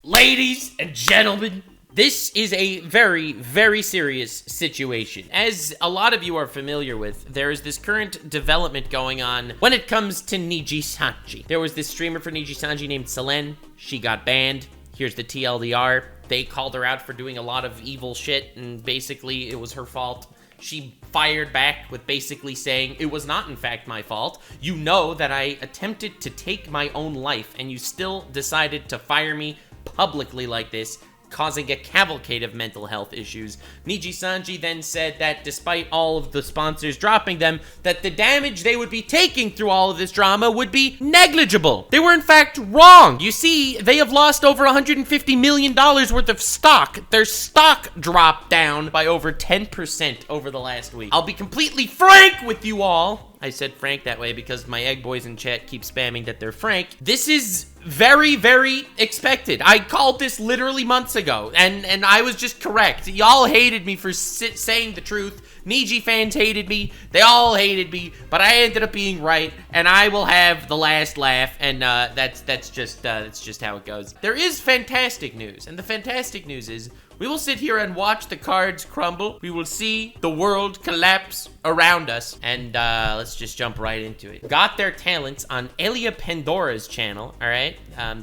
Ladies and gentlemen, this is a very, very serious situation. As a lot of you are familiar with, there is this current development going on when it comes to Nijisanji. There was this streamer for Nijisanji named Selen. She got banned. Here's the TLDR. They called her out for doing a lot of evil shit, and basically it was her fault. She fired back with basically saying, it was not in fact my fault. You know that I attempted to take my own life, and you still decided to fire me publicly like this, causing a cavalcade of mental health issues. Nijisanji then said that despite all of the sponsors dropping them, that the damage they would be taking through all of this drama would be negligible. They were in fact wrong. You see, they have lost over $150 million worth of stock. Their stock dropped down by over 10% over the last week. I'll be completely frank with you all. I said frank that way because my egg boys in chat keep spamming that they're frank. This is very, very expected. I called this literally months ago, and I was just correct. Y'all hated me for saying the truth. Niji fans hated me. They all hated me, but I ended up being right, and I will have the last laugh, and that's just how it goes. There is fantastic news, and the fantastic news is we will sit here and watch the cards crumble. We will see the world collapse around us. And let's just jump right into it. Got their talents on Elia Pandora's channel, all right,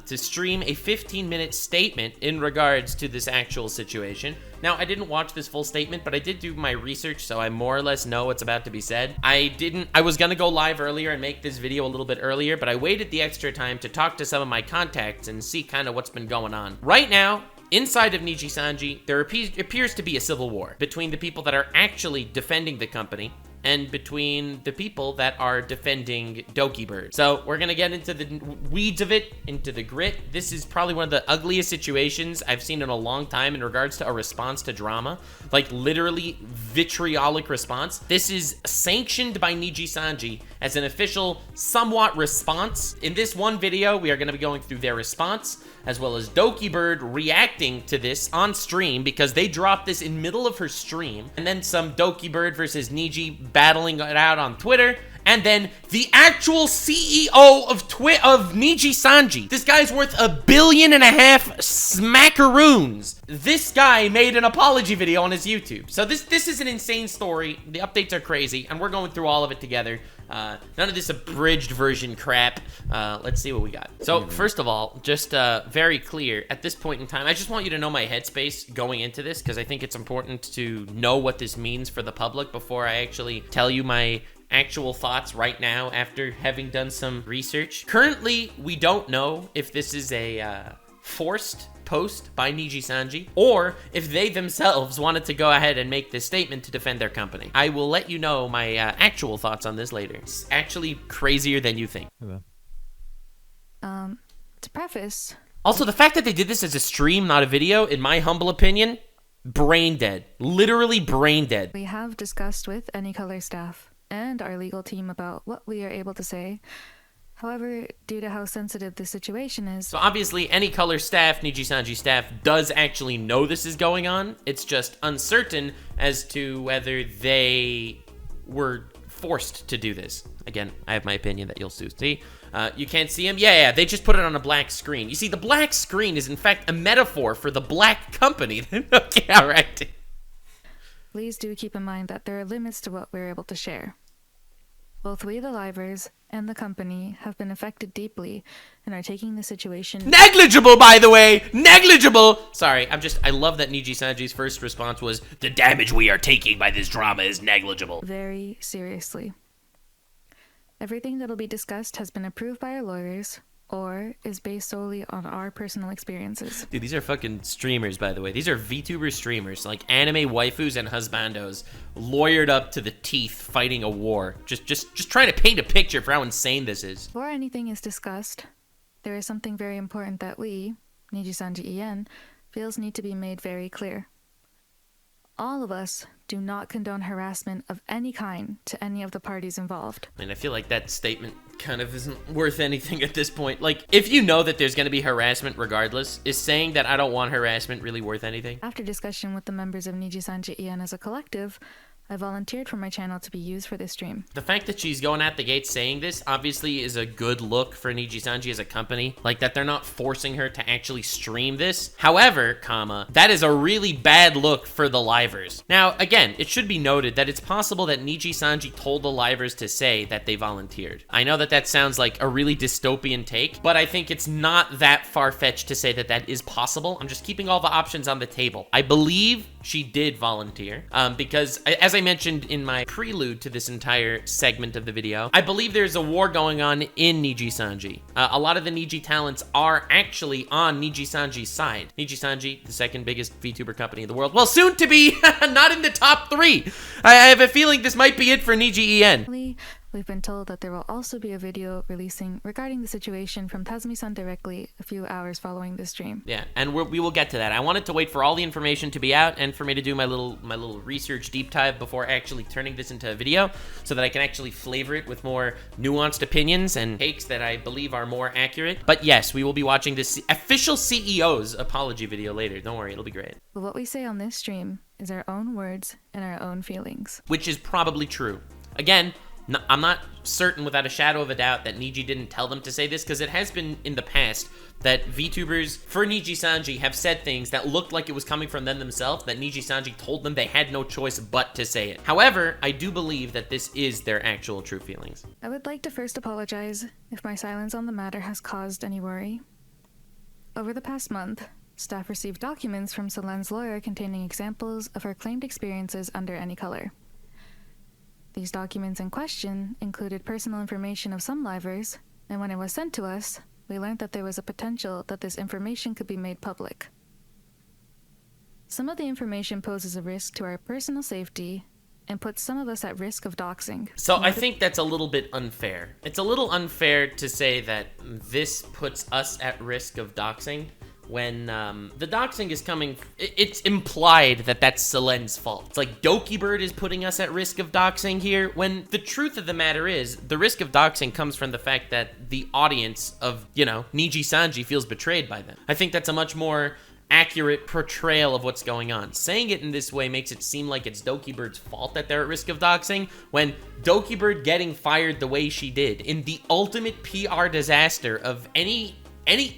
to stream a 15-minute statement in regards to this actual situation. Now, I didn't watch this full statement, but I did do my research, so I more or less know what's about to be said. I was gonna go live earlier and make this video a little bit earlier, but I waited the extra time to talk to some of my contacts and see kind of what's been going on. Right now, inside of Nijisanji, there appears to be a civil war between the people that are actually defending the company and between the people that are defending Doki Bird. So we're gonna get into the weeds of it, into the grit. This is probably one of the ugliest situations I've seen in a long time in regards to a response to drama. Like literally vitriolic response. This is sanctioned by Nijisanji as an official somewhat response. In this one video, we are gonna be going through their response, as well as Doki Bird reacting to this on stream because they dropped this in middle of her stream, and then some Doki Bird versus Niji battling it out on Twitter, and then the actual CEO of Nijisanji. This guy's worth $1.5 billion smackaroons. This guy made an apology video on his YouTube. So this is an insane story. The updates are crazy, and we're going through all of it together. None of this abridged version crap. Let's see what we got. So first of all, just very clear at this point in time, I just want you to know my headspace going into this because I think it's important to know what this means for the public before I actually tell you my actual thoughts right now after having done some research. Currently, we don't know if this is a forced post by Nijisanji, or if they themselves wanted to go ahead and make this statement to defend their company. I will let you know my actual thoughts on this later. It's actually crazier than you think. To preface... Also, the fact that they did this as a stream, not a video, in my humble opinion, brain dead. Literally brain dead. We have discussed with Any Color staff and our legal team about what we are able to say. However, due to how sensitive the situation is... So obviously, Any Color staff, Nijisanji staff, does actually know this is going on. It's just uncertain as to whether they were forced to do this. Again, I have my opinion that you'll soon see. You can't see him? Yeah, they just put it on a black screen. You see, the black screen is in fact a metaphor for the black company. Okay, all right. Please do keep in mind that there are limits to what we're able to share. Both we, the livers, and the company have been affected deeply and are taking the situation... Negligible, by the way! Negligible! Sorry, I love that Nijisanji's first response was, the damage we are taking by this drama is negligible. Very seriously. Everything that'll be discussed has been approved by our lawyers, or is based solely on our personal experiences. Dude, these are fucking streamers, by the way. These are VTuber streamers, like anime waifus and husbandos, lawyered up to the teeth, fighting a war. Just trying to paint a picture for how insane this is. Before anything is discussed, there is something very important that we, Nijisanji En, feels need to be made very clear. All of us do not condone harassment of any kind to any of the parties involved. I mean, I feel like that statement kind of isn't worth anything at this point. Like, if you know that there's going to be harassment regardless, is saying that I don't want harassment really worth anything? After discussion with the members of Nijisanji En as a collective, I volunteered for my channel to be used for this stream. The fact that she's going at the gate saying this obviously is a good look for Nijisanji as a company. Like that they're not forcing her to actually stream this. However, that is a really bad look for the livers. Now, again, it should be noted that it's possible that Nijisanji told the livers to say that they volunteered. I know that that sounds like a really dystopian take, but I think it's not that far-fetched to say that that is possible. I'm just keeping all the options on the table. I believe she did volunteer because, as I mentioned in my prelude to this entire segment of the video, I believe there's a war going on in Nijisanji. A lot of the Niji talents are actually on Nijisanji's side. Nijisanji, the second biggest VTuber company in the world. Well, soon to be not in the top 3. I have a feeling this might be it for Niji EN. We've been told that there will also be a video releasing regarding the situation from Tazumi-san directly a few hours following this stream. Yeah, and we will get to that. I wanted to wait for all the information to be out and for me to do my little research deep dive before actually turning this into a video so that I can actually flavor it with more nuanced opinions and takes that I believe are more accurate. But yes, we will be watching this official CEO's apology video later. Don't worry, it'll be great. But what we say on this stream is our own words and our own feelings. Which is probably true. Again, no, I'm not certain without a shadow of a doubt that Niji didn't tell them to say this, because it has been in the past that VTubers for Nijisanji have said things that looked like it was coming from them themselves, that Nijisanji told them they had no choice but to say it. However, I do believe that this is their actual true feelings. I would like to first apologize if my silence on the matter has caused any worry. Over the past month, staff received documents from Selen's lawyer containing examples of her claimed experiences under any color. These documents in question included personal information of some livers, and when it was sent to us, we learned that there was a potential that this information could be made public. Some of the information poses a risk to our personal safety and puts some of us at risk of doxing. So I think that's a little bit unfair. It's a little unfair to say that this puts us at risk of doxing when the doxing is coming. It's implied that that's Selen's fault. It's like Doki Bird is putting us at risk of doxing here, when the truth of the matter is the risk of doxing comes from the fact that the audience of, Nijisanji feels betrayed by them. I think that's a much more accurate portrayal of what's going on. Saying it in this way makes it seem like it's Doki Bird's fault that they're at risk of doxing, when Doki Bird getting fired the way she did in the ultimate PR disaster of any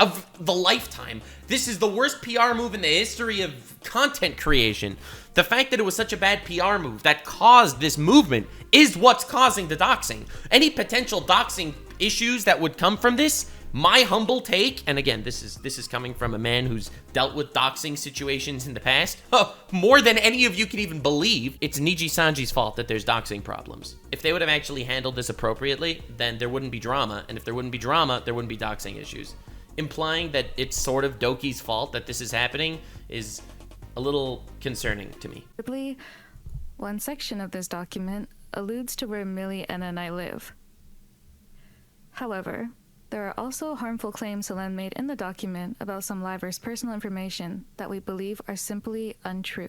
of the lifetime. This is the worst PR move in the history of content creation. The fact that it was such a bad PR move that caused this movement is what's causing the doxing. Any potential doxing issues that would come from this, my humble take, and again, this is coming from a man who's dealt with doxing situations in the past, more than any of you can even believe, it's Nijisanji's fault that there's doxing problems. If they would have actually handled this appropriately, then there wouldn't be drama, and if there wouldn't be drama, there wouldn't be doxing issues. Implying that it's sort of Doki's fault that this is happening is a little concerning to me. One section of this document alludes to where Millie, Enna, and I live. However, there are also harmful claims Selen made in the document about some livers' personal information that we believe are simply untrue.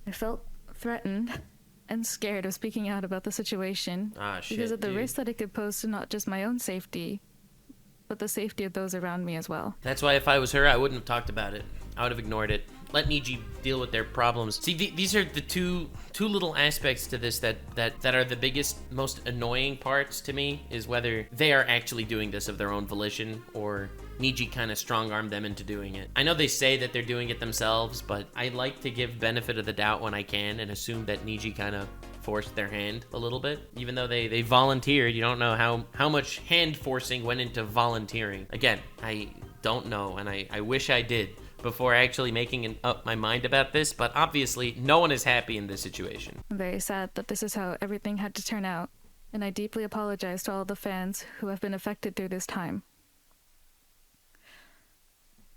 I felt threatened and scared of speaking out about the situation because of the risk that it could pose to not just my own safety, but the safety of those around me as well. That's why if I was her, I wouldn't have talked about it. I would have ignored it. Let Niji deal with their problems. See, these are the two little aspects to this that are the biggest, most annoying parts to me, is whether they are actually doing this of their own volition or Niji kind of strong-armed them into doing it. I know they say that they're doing it themselves, but I like to give benefit of the doubt when I can and assume that Niji kind of forced their hand a little bit. Even though they volunteered, you don't know how much hand forcing went into volunteering. Again, I don't know, and I wish I did before actually making up my mind about this, but obviously no one is happy in this situation. I'm very sad that this is how everything had to turn out, and I deeply apologize to all the fans who have been affected through this time.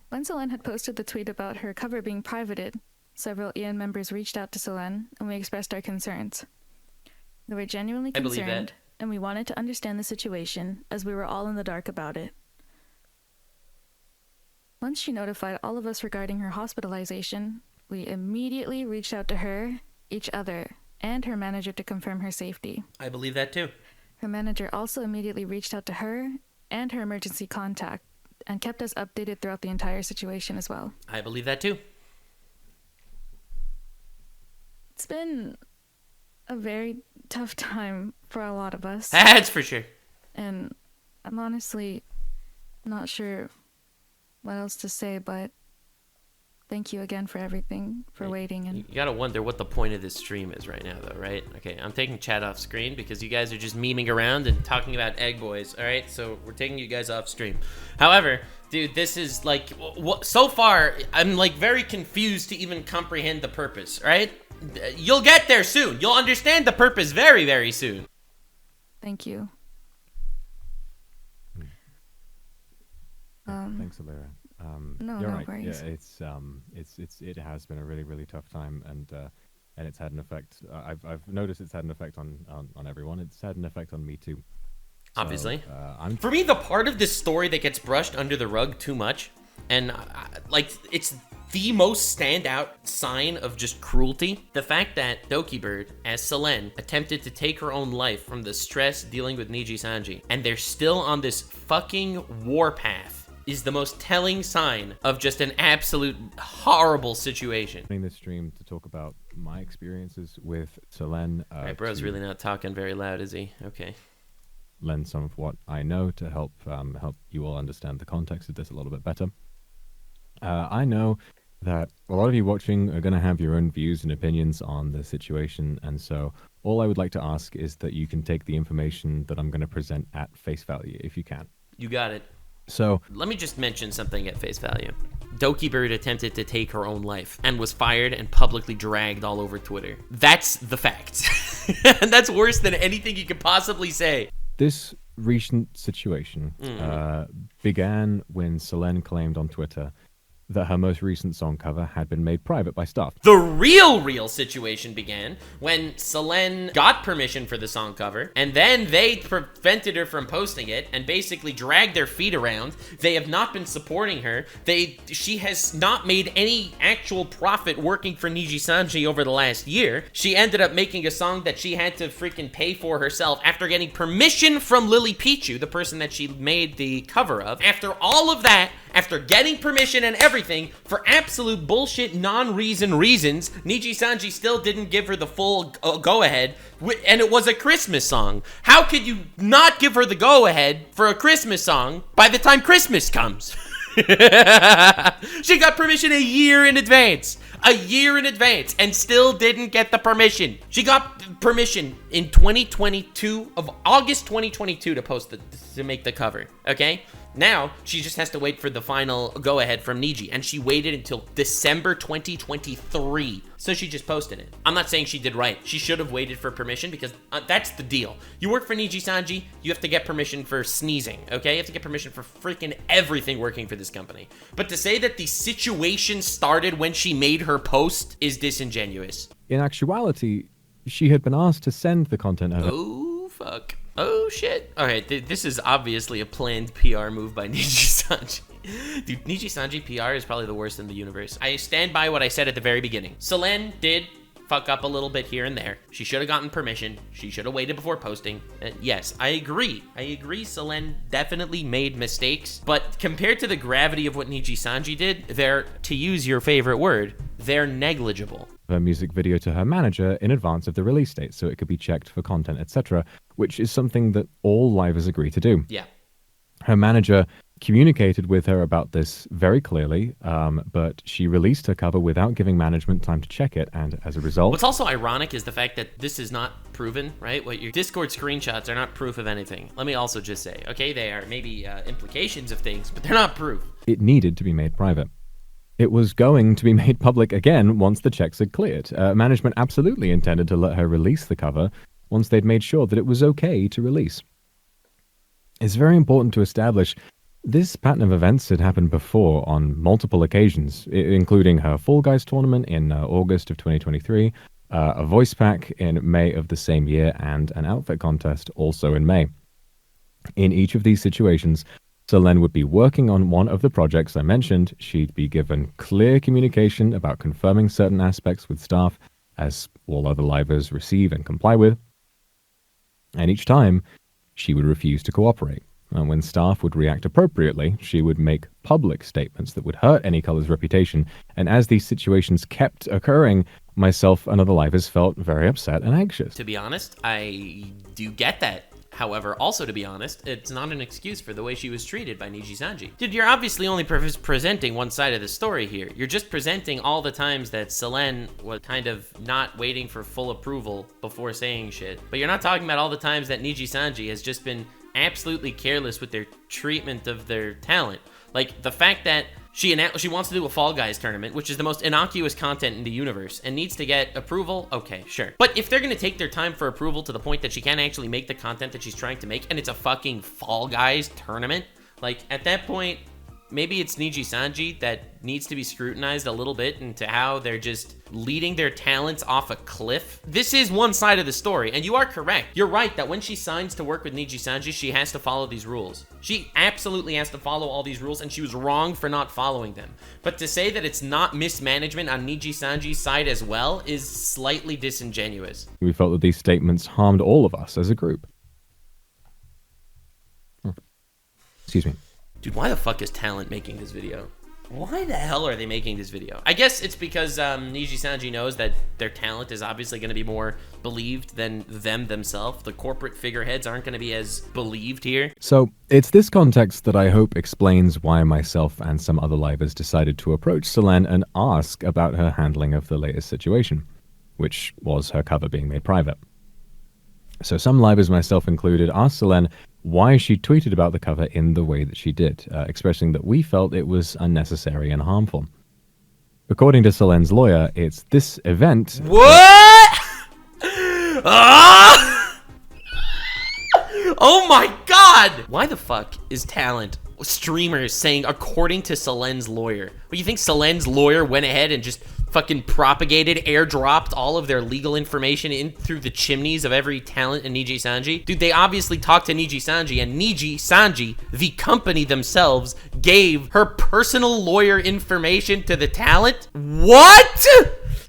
When Selen had posted the tweet about her cover being privated, several EN members reached out to Selen, and we expressed our concerns. We were genuinely concerned, and we wanted to understand the situation, as we were all in the dark about it. Once she notified all of us regarding her hospitalization, we immediately reached out to her, each other, and her manager to confirm her safety. I believe that too. Her manager also immediately reached out to her and her emergency contact, and kept us updated throughout the entire situation as well. I believe that too. It's been a very tough time for a lot of us. That's for sure. And I'm honestly not sure what else to say, but thank you again for everything, for waiting. And you gotta wonder what the point of this stream is right now, though, right? Okay, I'm taking chat off screen because you guys are just memeing around and talking about egg boys, all right? So we're taking you guys off stream. However, dude, this is like, so far, I'm like very confused to even comprehend the purpose, right? You'll get there soon. You'll understand the purpose very, very soon. Thank you. Thanks, Elira. No, you're no right. worries. Yeah, it has been a really, really tough time, and it's had an effect. I've noticed it's had an effect on everyone. It's had an effect on me too. So, Obviously. For me, the part of this story that gets brushed under the rug too much, and like it's the most standout sign of just cruelty, the fact that Doki Bird, as Selen, attempted to take her own life from the stress dealing with Nijisanji, and they're still on this fucking warpath, is the most telling sign of just an absolute horrible situation. In this stream to talk about my experiences with Selen. Right, bro's really not talking very loud, is he? Okay. Lend some of what I know to help you all understand the context of this a little bit better. I know that a lot of you watching are going to have your own views and opinions on the situation, and so all I would like to ask is that you can take the information that I'm going to present at face value, if you can. You got it. So, let me just mention something at face value. Doki Bird attempted to take her own life and was fired and publicly dragged all over Twitter. That's the fact. And that's worse than anything you could possibly say. This recent situation began when Selen claimed on Twitter that her most recent song cover had been made private by staff. The real situation began when Selen got permission for the song cover, and then they prevented her from posting it and basically dragged their feet around. They have not been supporting her. She has not made any actual profit working for Nijisanji over the last year. She ended up making a song that she had to freaking pay for herself after getting permission from Lily Pichu, the person that she made the cover of. After all of that, after getting permission and everything, for absolute bullshit non-reason reasons, Nijisanji still didn't give her the full go-ahead, and it was a Christmas song. How could you not give her the go-ahead for a Christmas song by the time Christmas comes? She got permission a year in advance, and still didn't get the permission. She got permission in 2022, of August 2022, to make the cover, okay? Now, she just has to wait for the final go-ahead from Niji, and she waited until December 2023, so she just posted it. I'm not saying she did right. She should have waited for permission, because that's the deal. You work for Nijisanji, you have to get permission for sneezing, okay? You have to get permission for freaking everything working for this company. But to say that the situation started when she made her post is disingenuous. In actuality, she had been asked to send the content over. Oh, fuck. Oh, shit. All right, this is obviously a planned PR move by Nijisanji. Dude, Nijisanji PR is probably the worst in the universe. I stand by what I said at the very beginning. Selen did fuck up a little bit here and there. She should have gotten permission. She should have waited before posting. Yes, I agree. Selen definitely made mistakes, but compared to the gravity of what Nijisanji did, they're, to use your favorite word, they're negligible. Her music video to her manager in advance of the release date so it could be checked for content, etc., which is something that all livers agree to do. Yeah. Her manager communicated with her about this very clearly, but she released her cover without giving management time to check it, and as a result... What's also ironic is the fact that this is not proven, right? What your Discord screenshots are not proof of anything. Let me also just say, okay, they are maybe implications of things, but they're not proof. It needed to be made private. It was going to be made public again once the checks had cleared. Management absolutely intended to let her release the cover once they'd made sure that it was okay to release. It's very important to establish this pattern of events had happened before on multiple occasions, including her Fall Guys tournament in August of 2023, a voice pack in May of the same year, and an outfit contest also in May. In each of these situations, Selen would be working on one of the projects I mentioned. She'd be given clear communication about confirming certain aspects with staff, as all other livers receive and comply with. And each time, she would refuse to cooperate. And when staff would react appropriately, she would make public statements that would hurt any color's reputation, and as these situations kept occurring, myself and other livers felt very upset and anxious. To be honest, I do get that. However, also to be honest, it's not an excuse for the way she was treated by Nijisanji. Dude, you're obviously only presenting one side of the story here. You're just presenting all the times that Selen was kind of not waiting for full approval before saying shit. But you're not talking about all the times that Nijisanji has just been absolutely careless with their treatment of their talent. Like, the fact that she wants to do a Fall Guys tournament, which is the most innocuous content in the universe, and needs to get approval, okay, sure. But if they're gonna take their time for approval to the point that she can't actually make the content that she's trying to make, and it's a fucking Fall Guys tournament, like, at that point, maybe it's Nijisanji that needs to be scrutinized a little bit into how they're just leading their talents off a cliff. This is one side of the story, and you are correct. You're right that when she signs to work with Nijisanji, she has to follow these rules. She absolutely has to follow all these rules, and she was wrong for not following them. But to say that it's not mismanagement on Nijisanji's side as well is slightly disingenuous. We felt that these statements harmed all of us as a group. Excuse me. Dude, why the fuck is Talent making this video? Why the hell are they making this video? I guess it's because Nijisanji knows that their talent is obviously going to be more believed than them themselves. The corporate figureheads aren't going to be as believed here. So, it's this context that I hope explains why myself and some other livers decided to approach Selen and ask about her handling of the latest situation, which was her cover being made private. So some livers, myself included, asked Selen why she tweeted about the cover in the way that she did, expressing that we felt it was unnecessary and harmful. According to Selen's lawyer, it's this event... What? Ah! Oh my god! Why the fuck is Talent streamers saying according to Selen's lawyer? What, you think Selen's lawyer went ahead and just fucking propagated, airdropped all of their legal information in through the chimneys of every talent in Nijisanji? Dude, they obviously talked to Nijisanji, and Nijisanji, the company themselves, gave her personal lawyer information to the talent? What?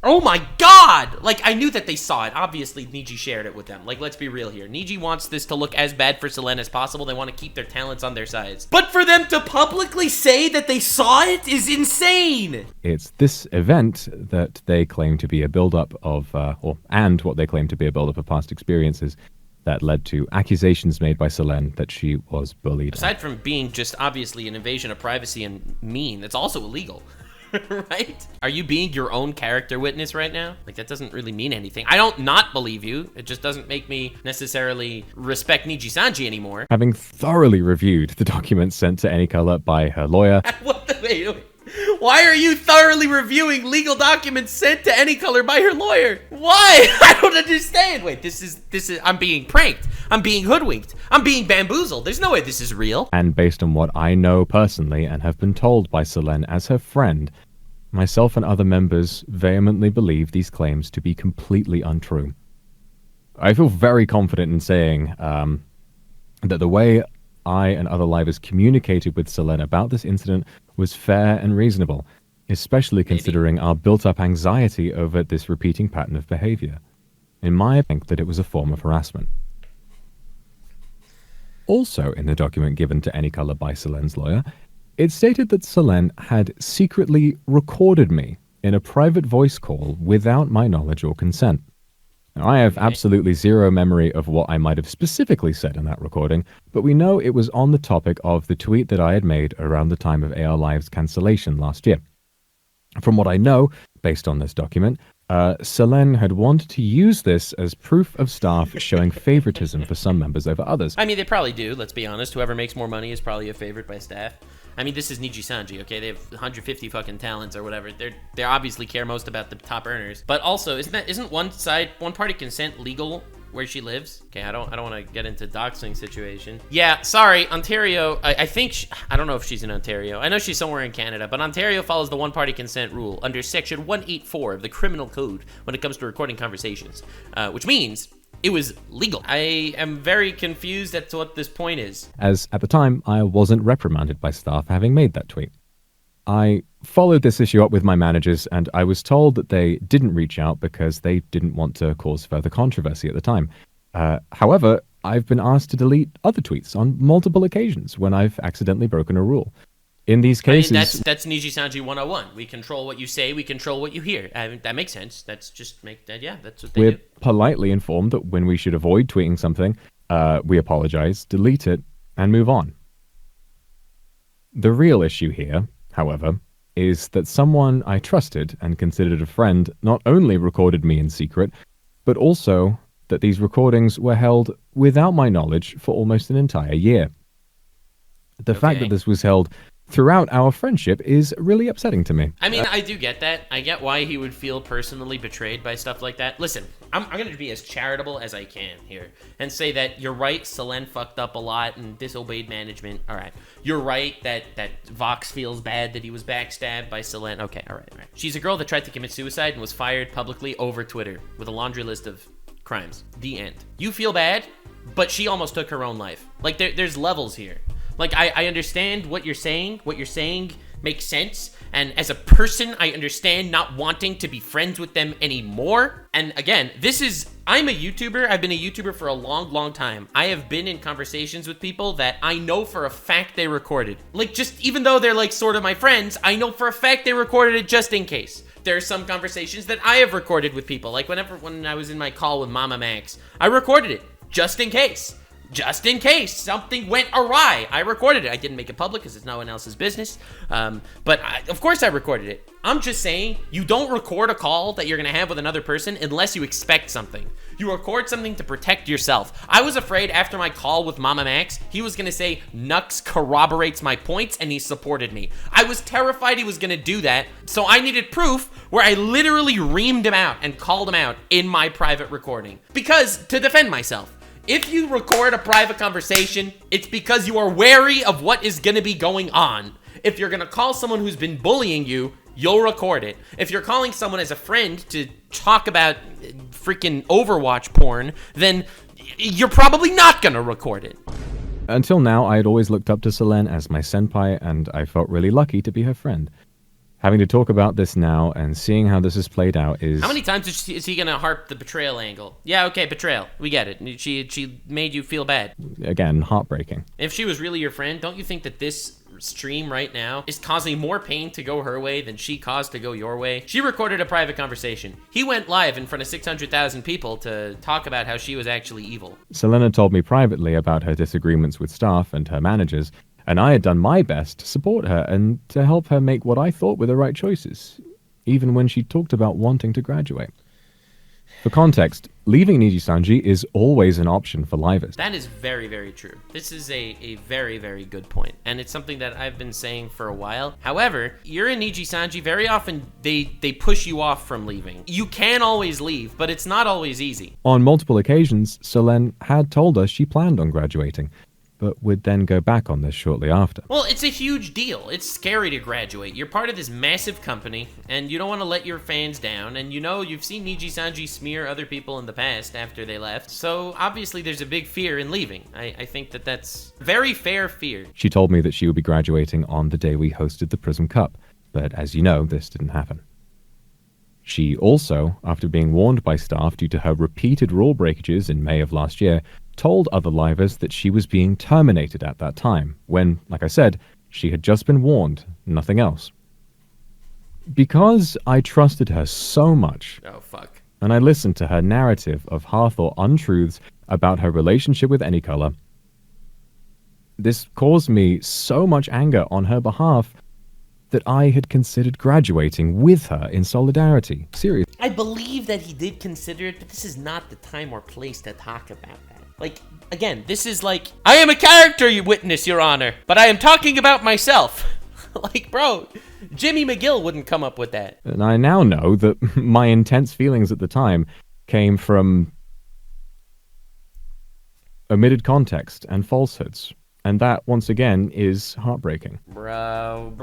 Oh my god! Like, I knew that they saw it. Obviously, Niji shared it with them. Like, let's be real here. Niji wants this to look as bad for Selen as possible. They want to keep their talents on their sides. But for them to publicly say that they saw it is insane! It's this event that they claim to be a build-up of, and what they claim to be a build-up of past experiences that led to accusations made by Selen that she was bullied. Aside from being just obviously an invasion of privacy and mean, it's also illegal. Right? Are you being your own character witness right now? Like, that doesn't really mean anything. I don't not believe you. It just doesn't make me necessarily respect Nijisanji anymore. Having thoroughly reviewed the documents sent to Anycolor by her lawyer... Wait. Why are you thoroughly reviewing legal documents sent to Anycolor by her lawyer? Why? I don't understand. Wait, this is, I'm being pranked. I'm being hoodwinked. I'm being bamboozled. There's no way this is real. And based on what I know personally and have been told by Selen as her friend, myself and other members vehemently believe these claims to be completely untrue. I feel very confident in saying that the way I and other livers communicated with Selen about this incident was fair and reasonable, especially considering our built-up anxiety over this repeating pattern of behavior. In my opinion, that it was a form of harassment. Also, in the document given to Anycolor by Selen's lawyer, it stated that Selen had secretly recorded me in a private voice call without my knowledge or consent. Now, I have absolutely zero memory of what I might have specifically said in that recording, but we know it was on the topic of the tweet that I had made around the time of AR Live's cancellation last year. From what I know, based on this document, Selen had wanted to use this as proof of staff showing favoritism for some members over others. I mean, they probably do, let's be honest. Whoever makes more money is probably a favorite by staff. I mean, this is Nijisanji, okay? They have 150 fucking talents or whatever. They obviously care most about the top earners. But also, isn't one party consent legal where she lives? Okay, I don't want to get into doxing situation. Yeah, sorry, Ontario. I think I don't know if she's in Ontario. I know she's somewhere in Canada, but Ontario follows the one-party consent rule under Section 184 of the Criminal Code when it comes to recording conversations, which means it was legal. I am very confused as to what this point is. As at the time, I wasn't reprimanded by staff for having made that tweet. I followed this issue up with my managers, and I was told that they didn't reach out because they didn't want to cause further controversy at the time. However, I've been asked to delete other tweets on multiple occasions when I've accidentally broken a rule. In these cases... I mean, that's Nijisanji 101. We control what you say, we control what you hear. I mean, that makes sense. That's just make that, yeah, that's what they We're do. politely informed that when we should avoid tweeting something, we apologize, delete it, and move on. The real issue here, however, is that someone I trusted and considered a friend not only recorded me in secret, but also that these recordings were held without my knowledge for almost an entire year. The fact that this was held throughout our friendship is really upsetting to me. I mean, I do get that. I get why he would feel personally betrayed by stuff like that. Listen, I'm going to be as charitable as I can here and say that you're right, Selen fucked up a lot and disobeyed management. All right. You're right that Vox feels bad that he was backstabbed by Selen. Okay, all right. She's a girl that tried to commit suicide and was fired publicly over Twitter with a laundry list of crimes. The end. You feel bad, but she almost took her own life. Like, there's levels here. Like, I understand what you're saying. What you're saying makes sense. And as a person, I understand not wanting to be friends with them anymore. And again, I'm a YouTuber. I've been a YouTuber for a long, long time. I have been in conversations with people that I know for a fact they recorded. Like, just even though they're like sort of my friends, I know for a fact they recorded it just in case. There are some conversations that I have recorded with people. Like when I was in my call with Mama Max, I recorded it just in case. Just in case something went awry, I recorded it. I didn't make it public because it's no one else's business. But of course I recorded it. I'm just saying, you don't record a call that you're going to have with another person unless you expect something. You record something to protect yourself. I was afraid after my call with Mama Max, he was going to say, Nux corroborates my points and he supported me. I was terrified he was going to do that. So I needed proof where I literally reamed him out and called him out in my private recording. Because to defend myself. If you record a private conversation, it's because you are wary of what is going to be going on. If you're going to call someone who's been bullying you, you'll record it. If you're calling someone as a friend to talk about freaking Overwatch porn, then you're probably not going to record it. Until now, I had always looked up to Selen as my senpai, and I felt really lucky to be her friend. Having to talk about this now and seeing how this has played out is... How many times is he going to harp the betrayal angle? Yeah, okay, betrayal. We get it. She made you feel bad. Again, heartbreaking. If she was really your friend, don't you think that this stream right now is causing more pain to go her way than she caused to go your way? She recorded a private conversation. He went live in front of 600,000 people to talk about how she was actually evil. Selena told me privately about her disagreements with staff and her managers, and I had done my best to support her and to help her make what I thought were the right choices, even when she talked about wanting to graduate. For context, leaving Nijisanji is always an option for livers. That is very, very true. This is a very, very good point, and it's something that I've been saying for a while. However, you're in Nijisanji, very often they push you off from leaving. You can always leave, but it's not always easy. On multiple occasions, Selen had told us she planned on graduating, but would then go back on this shortly after. Well, it's a huge deal. It's scary to graduate. You're part of this massive company, and you don't want to let your fans down, and you've seen Nijisanji smear other people in the past after they left, so obviously there's a big fear in leaving. I think that's very fair fear. She told me that she would be graduating on the day we hosted the Prism Cup, but as you know, this didn't happen. She also, after being warned by staff due to her repeated rule breakages in May of last year, told other livers that she was being terminated at that time, when, like I said, she had just been warned, nothing else. Because I trusted her so much, and I listened to her narrative of half-thought untruths about her relationship with Anycolor, this caused me so much anger on her behalf that I had considered graduating with her in solidarity. Seriously. I believe that he did consider it, but this is not the time or place to talk about that. Like, again, this is like, I am a character witness, Your Honor, but I am talking about myself. Like, bro, Jimmy McGill wouldn't come up with that. And I now know that my intense feelings at the time came from omitted context and falsehoods. And that, once again, is heartbreaking. Bro,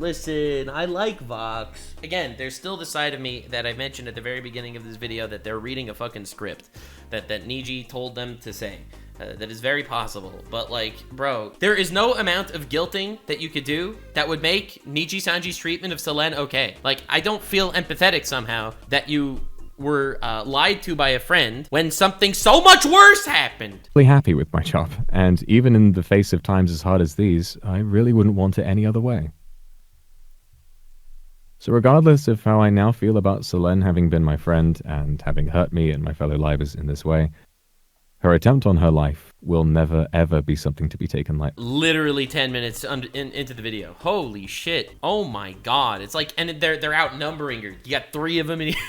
listen, I like Vox. Again, there's still the side of me that I mentioned at the very beginning of this video that they're reading a fucking script that Niji told them to say. That is very possible. But, like, bro, there is no amount of guilting that you could do that would make Nijisanji's treatment of Selen okay. Like, I don't feel empathetic somehow that you were lied to by a friend when something so much worse happened. Really happy with my job, and even in the face of times as hard as these, I really wouldn't want it any other way. So regardless of how I now feel about Selen having been my friend and having hurt me and my fellow livers in this way, her attempt on her life will never ever be something to be taken lightly. Literally 10 minutes into the video. Holy shit. Oh my god. It's like, and they're outnumbering her. You got 3 of them in here.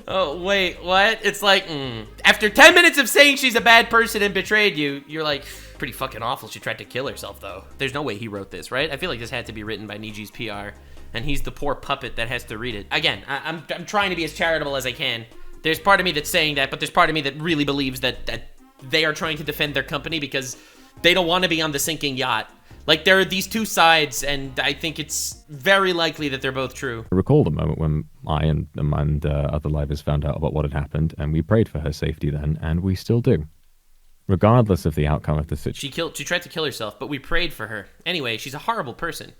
Oh, wait, what? It's like, after 10 minutes of saying she's a bad person and betrayed you, you're like, pretty fucking awful. She tried to kill herself, though. There's no way he wrote this, right? I feel like this had to be written by Niji's PR, and he's the poor puppet that has to read it. Again, I'm trying to be as charitable as I can. There's part of me that's saying that, but there's part of me that really believes that they are trying to defend their company because they don't want to be on the sinking yacht. Like, there are these two sides, and I think it's very likely that they're both true. I recall the moment when I and other livers found out about what had happened, and we prayed for her safety then, and we still do. Regardless of the outcome of the situation. She tried to kill herself, but we prayed for her. Anyway, she's a horrible person.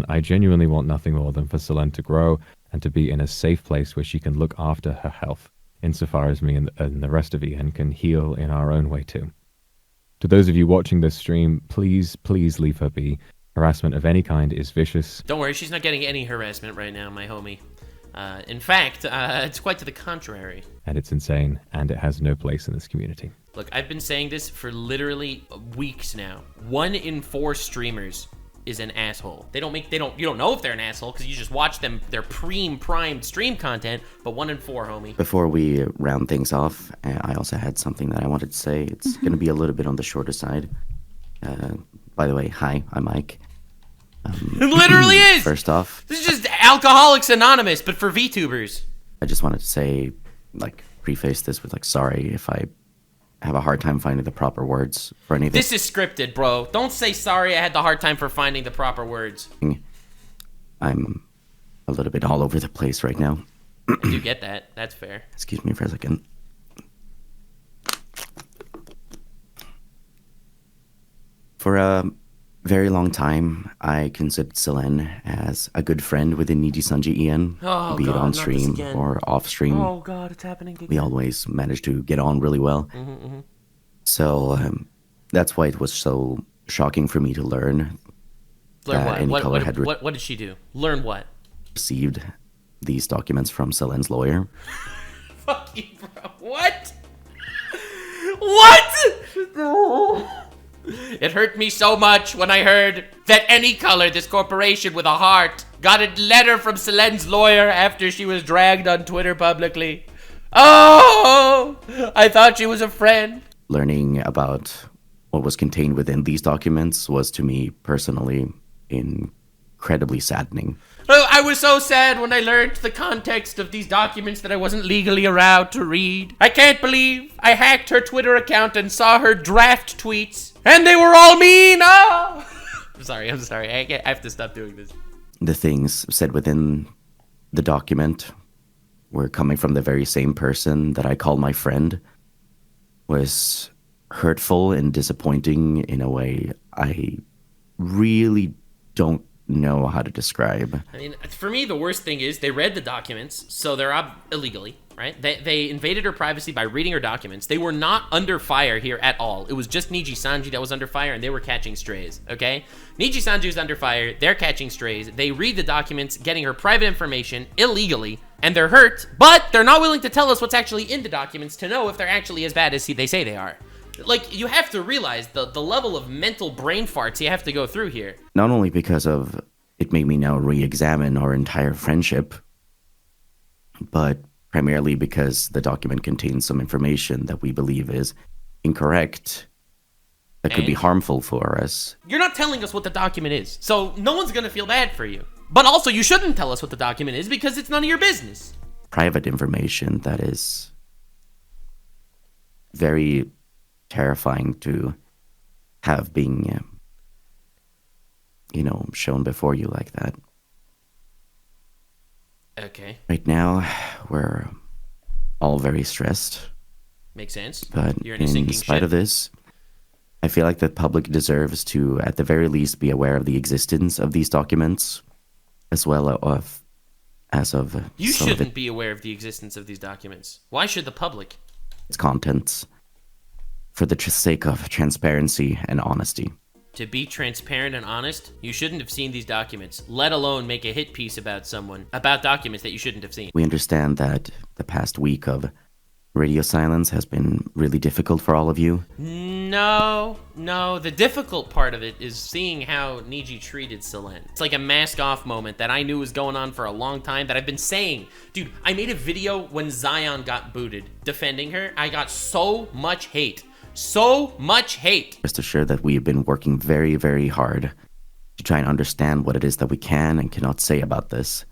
I genuinely want nothing more than for Selen to grow and to be in a safe place where she can look after her health, insofar as me and the rest of EN can heal in our own way too. To those of you watching this stream, please leave her be. Harassment of any kind is vicious. Don't worry, she's not getting any harassment right now, my homie. In fact, it's quite to the contrary. And it's insane, and it has no place in this community. Look, I've been saying this for literally weeks now. 1 in 4 streamers is an asshole. You don't know if they're an asshole because you just watch them, their primed stream content, but 1 in 4, homie. Before we round things off, I also had something that I wanted to say. It's going to be a little bit on the shorter side. By the way, hi, I'm Ike. It literally is! First off, this is just Alcoholics Anonymous, but for VTubers. I just wanted to say, preface this with, sorry if I have a hard time finding the proper words for anything. This is scripted, bro. Don't say sorry I had the hard time for finding the proper words. I'm a little bit all over the place right now. I do get that. That's fair. Excuse me for a second. For a very long time, I considered Selen as a good friend within Nijisanji EN, be it on stream or off stream. Oh god, it's happening again. We always managed to get on really well. So that's why it was so shocking for me to learn that what did she do? Learn what? Received these documents from Selen's lawyer. Fuck you, bro. What? What? It hurt me so much when I heard that Any Color, this corporation with a heart, got a letter from Selen's lawyer after she was dragged on Twitter publicly. Oh, I thought she was a friend. Learning about what was contained within these documents was, to me personally, incredibly saddening. Oh, I was so sad when I learned the context of these documents that I wasn't legally allowed to read. I can't believe I hacked her Twitter account and saw her draft tweets, and they were all mean. Oh! I'm sorry. I have to stop doing this. The things said within the document were coming from the very same person that I call my friend. Was hurtful and disappointing in a way I really don't know how to describe. I mean, for me, the worst thing is they read the documents, so they're illegally, right? They invaded her privacy by reading her documents. They were not under fire here at all. It was just Nijisanji that was under fire, and they were catching strays, okay? Nijisanji was under fire. They're catching strays. They read the documents, getting her private information illegally, and they're hurt, but they're not willing to tell us what's actually in the documents to know if they're actually as bad as they say they are. Like, you have to realize the level of mental brain farts you have to go through here. Not only because of it made me now re-examine our entire friendship, but primarily because the document contains some information that we believe is incorrect, that could be harmful for us. You're not telling us what the document is, so no one's gonna feel bad for you. But also, you shouldn't tell us what the document is because it's none of your business. Private information that is very terrifying to have being, shown before you like that. Okay. Right now, we're all very stressed. Makes sense. But You're in a in sinking spite ship. of this, I feel like the public deserves to, at the very least, be aware of the existence of these documents, as well as of You some of shouldn't be aware of the existence of these documents. Why should the public? its contents for the sake of transparency and honesty. To be transparent and honest, you shouldn't have seen these documents, let alone make a hit piece about someone, about documents that you shouldn't have seen. We understand that the past week of radio silence has been really difficult for all of you. No, the difficult part of it is seeing how Niji treated Selen. It's like a mask off moment that I knew was going on for a long time that I've been saying. Dude, I made a video when Zion got booted, defending her. I got so much hate. So much hate. Rest assured that we have been working very, very hard to try and understand what it is that we can and cannot say about this.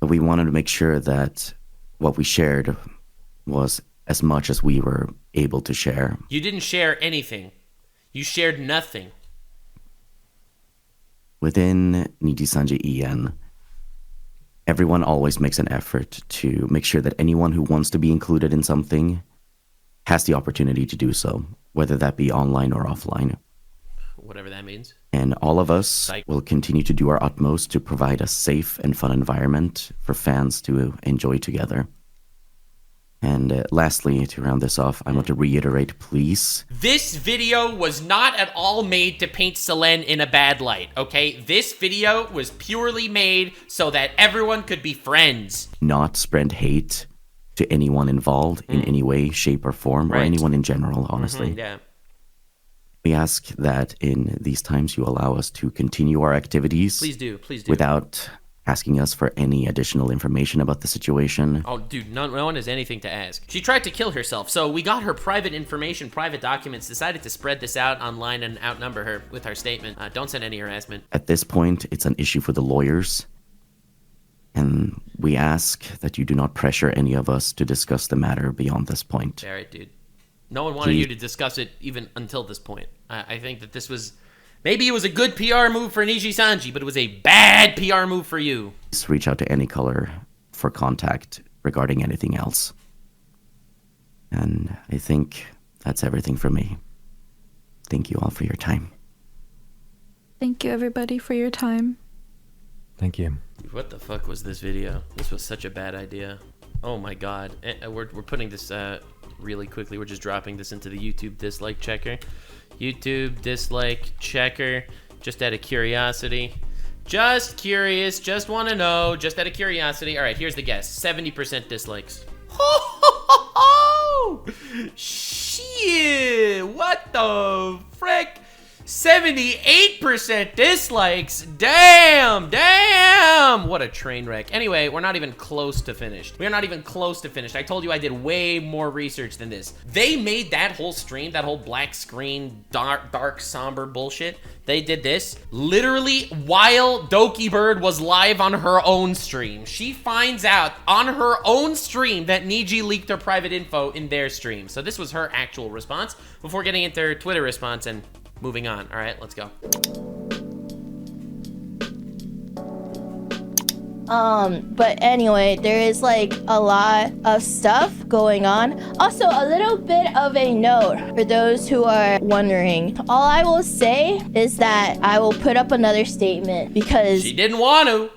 But we wanted to make sure that what we shared was as much as we were able to share. You didn't share anything. You shared nothing. Within Nijisanji EN, everyone always makes an effort to make sure that anyone who wants to be included in something has the opportunity to do so, whether that be online or offline. Whatever that means. And all of us will continue to do our utmost to provide a safe and fun environment for fans to enjoy together. And lastly, to round this off, I want to reiterate, please. This video was not at all made to paint Selen in a bad light, okay? This video was purely made so that everyone could be friends. Not spread hate to anyone involved in any way, shape, or form, or anyone in general, honestly. Yeah. We ask that in these times you allow us to continue our activities. Please do. Without asking us for any additional information about the situation. Oh, dude, no one has anything to ask. She tried to kill herself, so we got her private information, private documents, decided to spread this out online and outnumber her with our statement. Don't send any harassment. At this point, it's an issue for the lawyers. And we ask that you do not pressure any of us to discuss the matter beyond this point. All right, dude. No one wanted you to discuss it even until this point. I think that this was... Maybe it was a good PR move for Nijisanji, but it was a bad PR move for you. Please reach out to any color for contact regarding anything else. And I think that's everything from me. Thank you all for your time. Thank you, everybody, for your time. Thank you. What the fuck was this video? This was such a bad idea. Oh my god. We're putting this really quickly. We're just dropping this into the YouTube dislike checker. YouTube dislike checker. Just out of curiosity. Just curious. Just want to know. Just out of curiosity. All right, here's the guess. 70% dislikes. Shit. What the frick? 78% dislikes. Damn. What a train wreck. Anyway, we're not even close to finished. We are not even close to finished. I told you I did way more research than this. They made that whole stream, that whole black screen, dark, somber bullshit. They did this literally while Doki Bird was live on her own stream. She finds out on her own stream that Niji leaked her private info in their stream. So this was her actual response before getting into her Twitter response and moving on. All right, let's go. But anyway, there is like a lot of stuff going on. Also, a little bit of a note for those who are wondering. All I will say is that I will put up another statement because she didn't want to.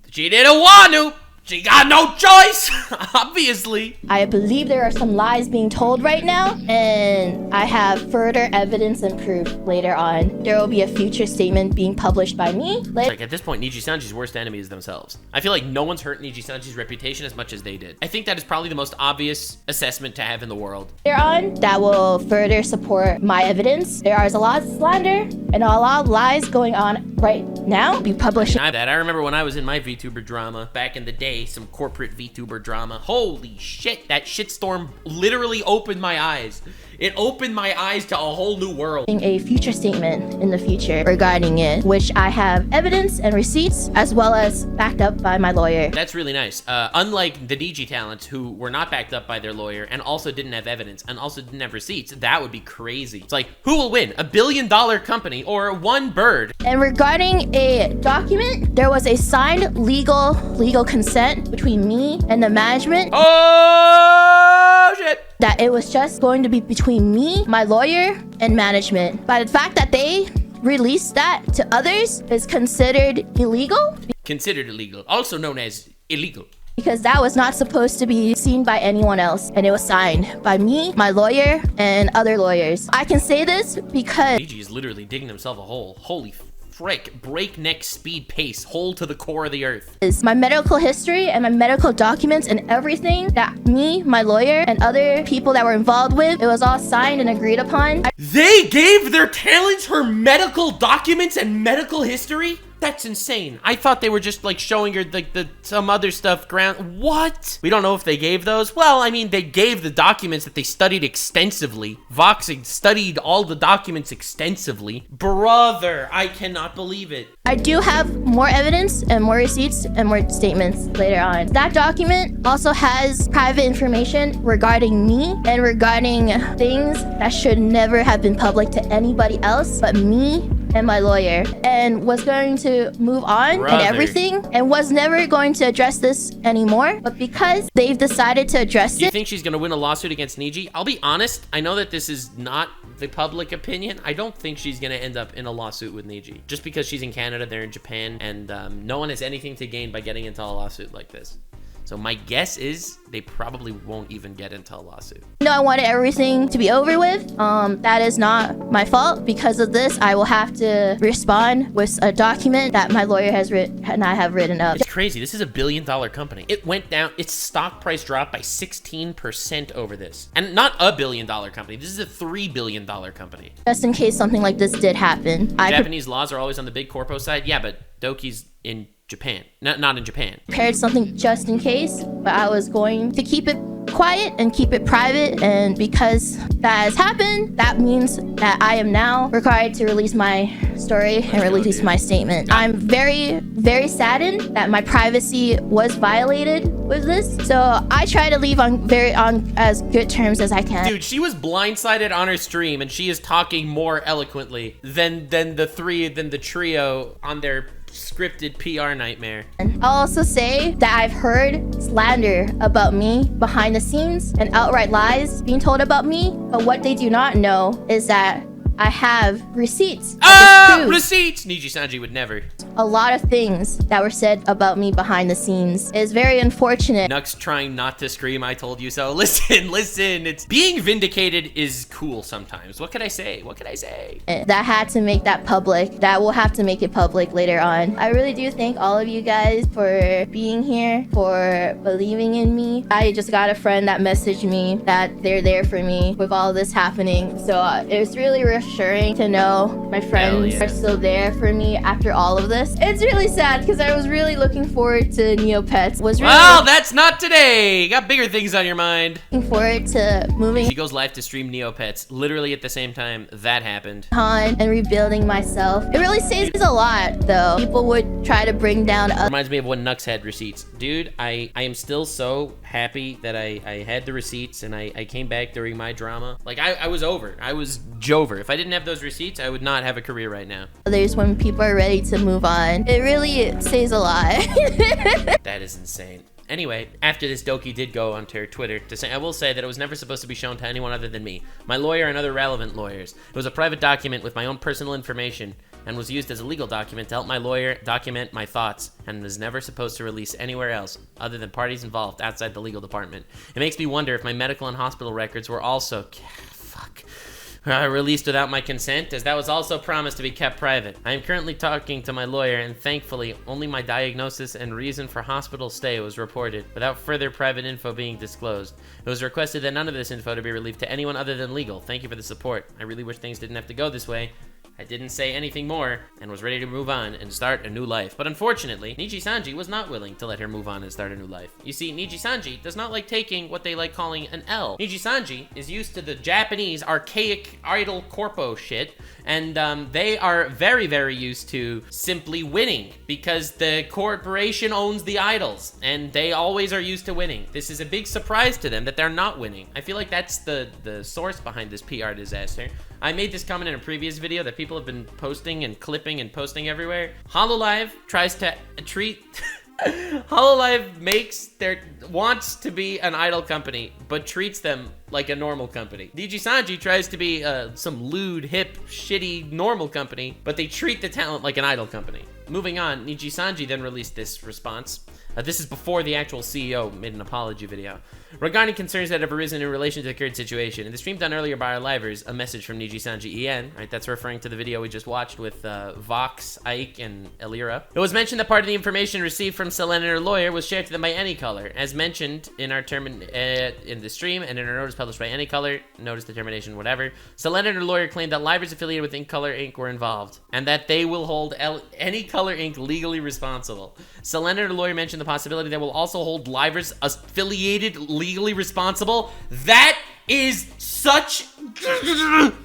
She didn't want to. She got no choice, obviously. I believe there are some lies being told right now, and I have further evidence and proof later on. There will be a future statement being published by me. Like at this point, Nijisanji's worst enemy is themselves. I feel like no one's hurt Nijisanji's reputation as much as they did. I think that is probably the most obvious assessment to have in the world. Later on, that will further support my evidence. There is a lot of slander and a lot of lies going on right now. Be published. I remember when I was in my VTuber drama back in the day. Some corporate VTuber drama. Holy shit, that shitstorm literally opened my eyes. It opened my eyes to a whole new world. A future statement in the future regarding it, which I have evidence and receipts as well as backed up by my lawyer. That's really nice. Unlike the DG talents who were not backed up by their lawyer and also didn't have evidence and also didn't have receipts, that would be crazy. It's like, who will win? $1 billion company or one bird? And regarding a document, there was a signed legal consent between me and the management. Oh shit! That it was just going to be between me, my lawyer, and management. But the fact that they released that to others is considered illegal. considered illegal, also known as illegal. Because that was not supposed to be seen by anyone else, and it was signed by me, my lawyer, and other lawyers. I can say this because Niji is literally digging himself a hole. Holy frick, breakneck speed pace, hole to the core of the earth. my medical history and my medical documents and everything that me, my lawyer, and other people that were involved with, it was all signed and agreed upon. They gave their talents her medical documents and medical history? That's insane. I thought they were just like showing her like some other stuff what? We don't know if they gave those. Well, I mean, they gave the documents that they studied extensively. Vox studied all the documents extensively. Brother, I cannot believe it. I do have more evidence and more receipts and more statements later on. That document also has private information regarding me and regarding things that should never have been public to anybody else but me and my lawyer, and was going to move on and everything, and was never going to address this anymore. But because they've decided to address Do you it, think she's gonna win a lawsuit against Niji? I'll be honest, I know that this is not the public opinion. I don't think she's gonna end up in a lawsuit with Niji. Just because she's in Canada, they're in Japan, and no one has anything to gain by getting into a lawsuit like this. So my guess is they probably won't even get into a lawsuit. I wanted everything to be over with. That is not my fault. Because of this, I will have to respond with a document that my lawyer has written and I have written up. It's crazy. This is $1 billion company. It went down. Its stock price dropped by 16% over this. And not $1 billion company. This is a $3 billion company. Just in case something like this did happen. Japanese laws are always on the big corpo side. Yeah, but Doki's in Japan. Not in Japan. Prepared something just in case, but I was going to keep it quiet and keep it private, and because that has happened, that means that I am now required to release my story and release my statement. I'm very, very saddened that my privacy was violated with this, so I try to leave on as good terms as I can. Dude, she was blindsided on her stream, and she is talking more eloquently than the trio on their scripted PR nightmare. I'll also say that I've heard slander about me behind the scenes and outright lies being told about me, but what they do not know is that I have receipts. Receipts! Nijisanji would never. A lot of things that were said about me behind the scenes. It's very unfortunate. Nux trying not to scream, I told you so. Listen, it's being vindicated is cool sometimes. What can I say? That had to make that public. That will have to make it public later on. I really do thank all of you guys for being here, for believing in me. I just got a friend that messaged me that they're there for me with all this happening. So it was really reassuring to know my friends are still there for me after all of this. It's really sad because I was really looking forward to Neopets. Well, that's not today. You got bigger things on your mind. Looking forward to moving She goes live to stream Neopets literally at the same time that happened. on and rebuilding myself. It really saves a lot though. People would try to bring down other Reminds me of when Nux had receipts. Dude, I am still so happy that I had the receipts and I came back during my drama. Like I was over. I was Jover. If I didn't have those receipts, I would not have a career right now. others when people are ready to move on. It really says a lot. That is insane. Anyway, after this, Doki did go onto her Twitter to say, I will say that it was never supposed to be shown to anyone other than me, my lawyer and other relevant lawyers. It was a private document with my own personal information and was used as a legal document to help my lawyer document my thoughts and was never supposed to release anywhere else other than parties involved outside the legal department. It makes me wonder if my medical and hospital records were also... released without my consent, as that was also promised to be kept private. I am currently talking to my lawyer, and thankfully, only my diagnosis and reason for hospital stay was reported, without further private info being disclosed. It was requested that none of this info to be relieved to anyone other than legal. Thank you for the support. I really wish things didn't have to go this way. I didn't say anything more and was ready to move on and start a new life. But unfortunately, Nijisanji was not willing to let her move on and start a new life. You see, Nijisanji does not like taking what they like calling an L. Nijisanji is used to the Japanese archaic idol corpo shit, and they are very, very used to simply winning because the corporation owns the idols and they always are used to winning. This is a big surprise to them that they're not winning. I feel like that's the source behind this PR disaster. I made this comment in a previous video that people have been posting and clipping and posting everywhere. HoloLive tries to treat... HoloLive wants to be an idol company, but treats them like a normal company. Nijisanji tries to be some lewd, hip, shitty, normal company, but they treat the talent like an idol company. Moving on, Nijisanji then released this response. This is before the actual CEO made an apology video. Regarding concerns that have arisen in relation to the current situation, in the stream done earlier by our livers, a message from Nijisanji EN, right? That's referring to the video we just watched with Vox, Ike, and Elira. It was mentioned that part of the information received from Selen and her lawyer was shared to them by Any Color. As mentioned in our in the stream and in our notice published by Any Color, notice determination, whatever, Selen and her lawyer claimed that livers affiliated with Ink Color Inc. were involved, and that they will hold Any Color Inc. legally responsible. Selen and her lawyer mentioned the possibility that will also hold livers affiliated legally responsible. That is such...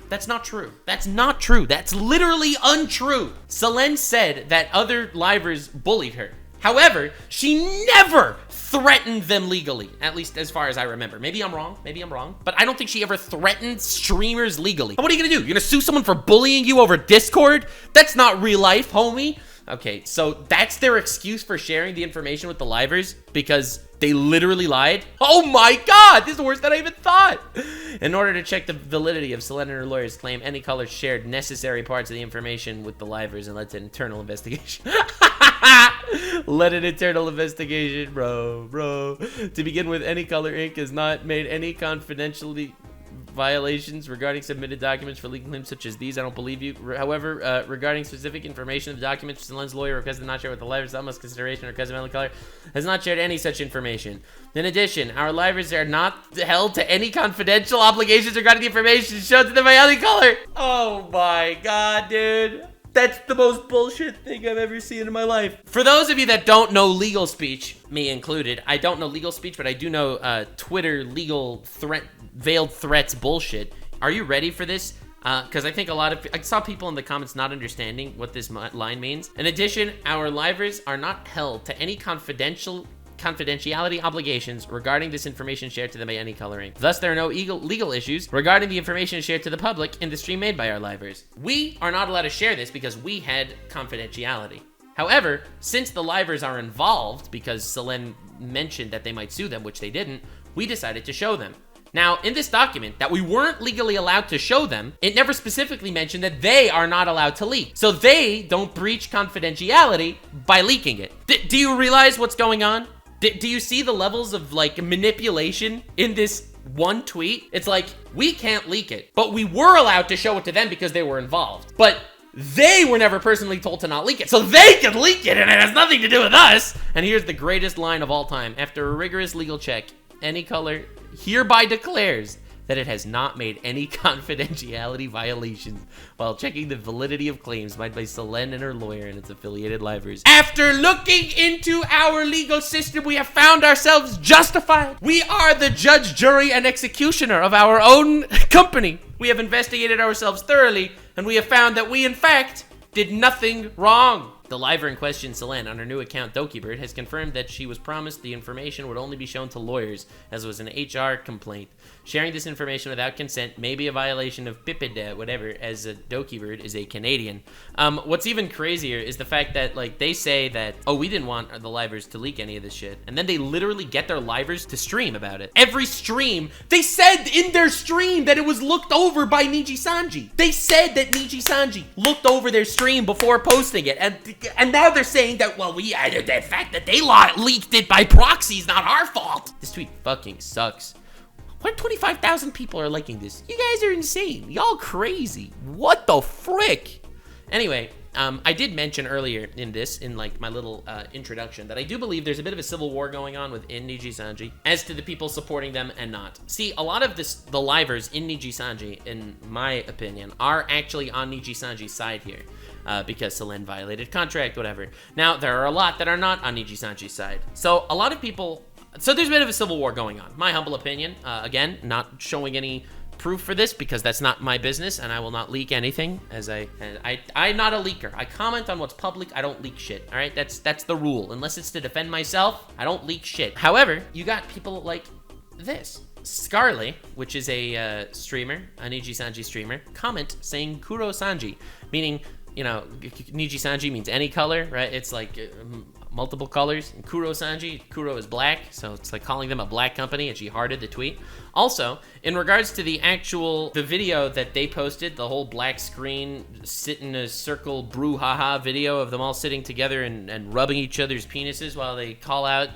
That's not true. That's not true. That's literally untrue. Selen said that other livers bullied her. However, she never threatened them legally, at least as far as I remember. Maybe I'm wrong, but I don't think she ever threatened streamers legally. What are you gonna do? You're gonna sue someone for bullying you over Discord? That's not real life, homie. Okay, so that's their excuse for sharing the information with the livers, because they literally lied? Oh my god, this is worse than I even thought! In order to check the validity of Selen and her lawyer's claim, Any Color shared necessary parts of the information with the livers and led to an internal investigation. Led an internal investigation, bro. To begin with, Any Color Inc. has not made any confidentiality violations regarding submitted documents for legal claims such as these. I don't believe you. However, regarding specific information of the documents, Selen's lawyer requested not share with the livers, utmost consideration, or cousin Any Color has not shared any such information. In addition, our livers are not held to any confidential obligations regarding the information shown to them by Any Color. Oh my god, dude. That's the most bullshit thing I've ever seen in my life. For those of you that don't know legal speech, me included, I don't know legal speech, but I do know Twitter legal veiled threats bullshit. Are you ready for this? Because I think I saw people in the comments not understanding what this line means. In addition, our livers are not held to any confidentiality obligations regarding this information shared to them by Any Color Inc. Thus, there are no legal issues regarding the information shared to the public in the stream made by our livers. We are not allowed to share this because we had confidentiality. However, since the livers are involved, because Selen mentioned that they might sue them, which they didn't, we decided to show them. Now, in this document that we weren't legally allowed to show them, it never specifically mentioned that they are not allowed to leak. So they don't breach confidentiality by leaking it. Do you realize what's going on? Do you see the levels of like manipulation in this one tweet? It's like, we can't leak it, but we were allowed to show it to them because they were involved. But they were never personally told to not leak it, so they can leak it and it has nothing to do with us. And here's the greatest line of all time. After a rigorous legal check, Any Color hereby declares that it has not made any confidentiality violations while checking the validity of claims made by Selen and her lawyer and its affiliated livers. After looking into our legal system, we have found ourselves justified. We are the judge, jury, and executioner of our own company. We have investigated ourselves thoroughly, and we have found that we, in fact, did nothing wrong. The liver in question, Selen, on her new account, Doki Bird, has confirmed that she was promised the information would only be shown to lawyers, as was an HR complaint. Sharing this information without consent may be a violation of puppeteering, whatever, as a Doki Bird is a Canadian. What's even crazier is the fact that, like, they say that, oh, we didn't want the livers to leak any of this shit. And then they literally get their livers to stream about it. Every stream, they said in their stream that it was looked over by Nijisanji. They said that Nijisanji looked over their stream before posting it. And now they're saying that, well, we added that fact that they leaked it by proxy is not our fault. This tweet fucking sucks. What 25,000 people are liking this? You guys are insane. Y'all crazy. What the frick? Anyway, I did mention earlier in like my little introduction that I do believe there's a bit of a civil war going on within Nijisanji as to the people supporting them and not. See, a lot of the livers in Nijisanji, in my opinion, are actually on Nijisanji's side here. Because Selen violated contract, whatever. Now, there are a lot that are not on Nijisanji's side. So, a lot of people... So, there's a bit of a civil war going on. My humble opinion, again, not showing any proof for this because that's not my business and I will not leak anything as I'm not a leaker. I comment on what's public, I don't leak shit, all right? That's the rule. Unless it's to defend myself, I don't leak shit. However, you got people like this. Scarly, which is a streamer, a Nijisanji streamer, comment saying Kuro Sanji, meaning... You know, Nijisanji means any color, right? It's like multiple colors. And Kuro-sanji, Kuro is black, so it's like calling them a black company, and she hearted the tweet. Also, in regards to the video that they posted, the whole black screen, sit in a circle brouhaha video of them all sitting together and rubbing each other's penises while they call out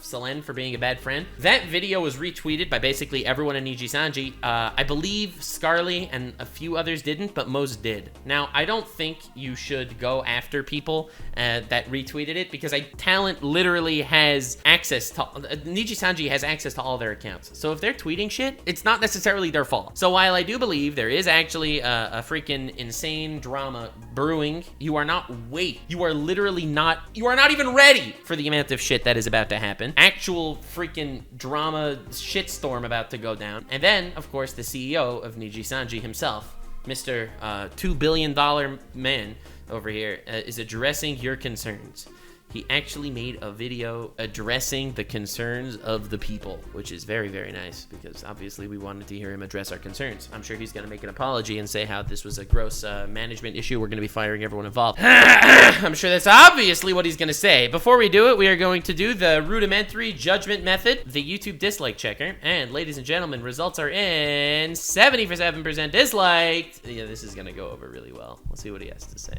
Selen for being a bad friend. That video was retweeted by basically everyone in Nijisanji. I believe Scarly and a few others didn't, but most did. Now, I don't think you should go after people that retweeted it, because talent literally has access to, Nijisanji has access to all their accounts. So if they're tweeting shit, it's not necessarily their fault. So while I do believe there is actually a freaking insane drama brewing, you are literally not even ready for the amount of shit that is about to happen. Actual freaking drama shitstorm about to go down. And then, of course, the CEO of Nijisanji himself, Mr. $2 billion man over here, is addressing your concerns. He actually made a video addressing the concerns of the people, which is very, very nice, because obviously we wanted to hear him address our concerns. I'm sure he's going to make an apology and say how this was a gross management issue. We're going to be firing everyone involved. I'm sure that's obviously what he's going to say. Before we do it, we are going to do the rudimentary judgment method, the YouTube dislike checker. And ladies and gentlemen, results are in 77% disliked. Yeah, this is going to go over really well. Let's see what he has to say.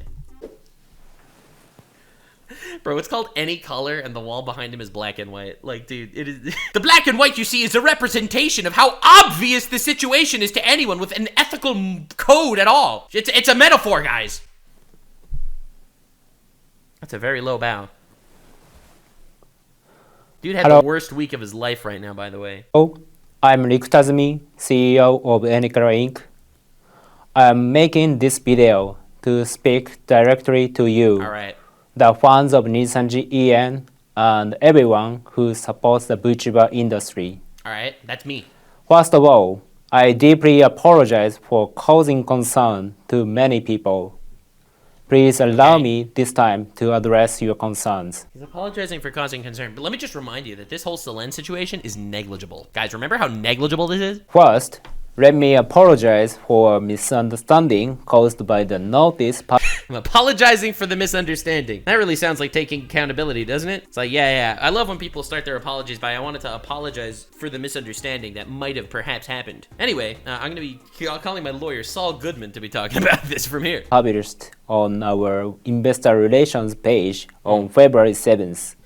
Bro, it's called Any Color, and the wall behind him is black and white. Like, dude, it is... The black and white you see is a representation of how obvious the situation is to anyone with an ethical code at all. It's a metaphor, guys. That's a very low bow. Dude had the worst week of his life right now, by the way. Oh, I'm Rikutazumi, CEO of Any Color Inc. I'm making this video to speak directly to you. All right. The fans of Nijisanji EN, and everyone who supports the VTuber industry. Alright, that's me. First of all, I deeply apologize for causing concern to many people. Please allow me this time to address your concerns. He's apologizing for causing concern, but let me just remind you that this whole Selen situation is negligible. Guys, remember how negligible this is? First, let me apologize for a misunderstanding caused by the notice. I'm apologizing for the misunderstanding. That really sounds like taking accountability, doesn't it? It's like, yeah. I love when people start their apologies by, I wanted to apologize for the misunderstanding that might have perhaps happened. Anyway, I'm going to be calling my lawyer, Saul Goodman, to be talking about this from here. Published on our investor relations page on February 7th.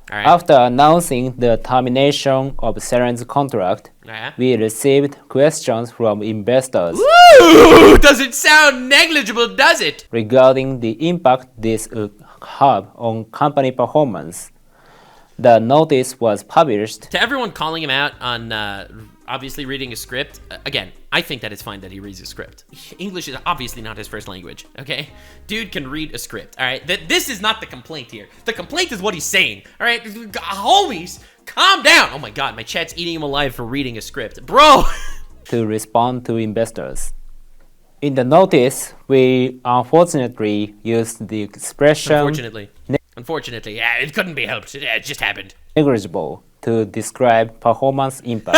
Right. After announcing the termination of Selen's contract, we received questions from investors. Woo! Doesn't sound negligible, does it? Regarding the impact this would have on company performance. The notice was published. To everyone calling him out on obviously reading a script, again, I think that it's fine that he reads a script. English is obviously not his first language, okay? Dude can read a script, all right? This is not the complaint here. The complaint is what he's saying, all right? Homies, calm down. Oh my God, my chat's eating him alive for reading a script. Bro! To respond to investors. In the notice, we unfortunately used the expression... Unfortunately, yeah, it couldn't be helped. It just happened. Negligible to describe performance impact.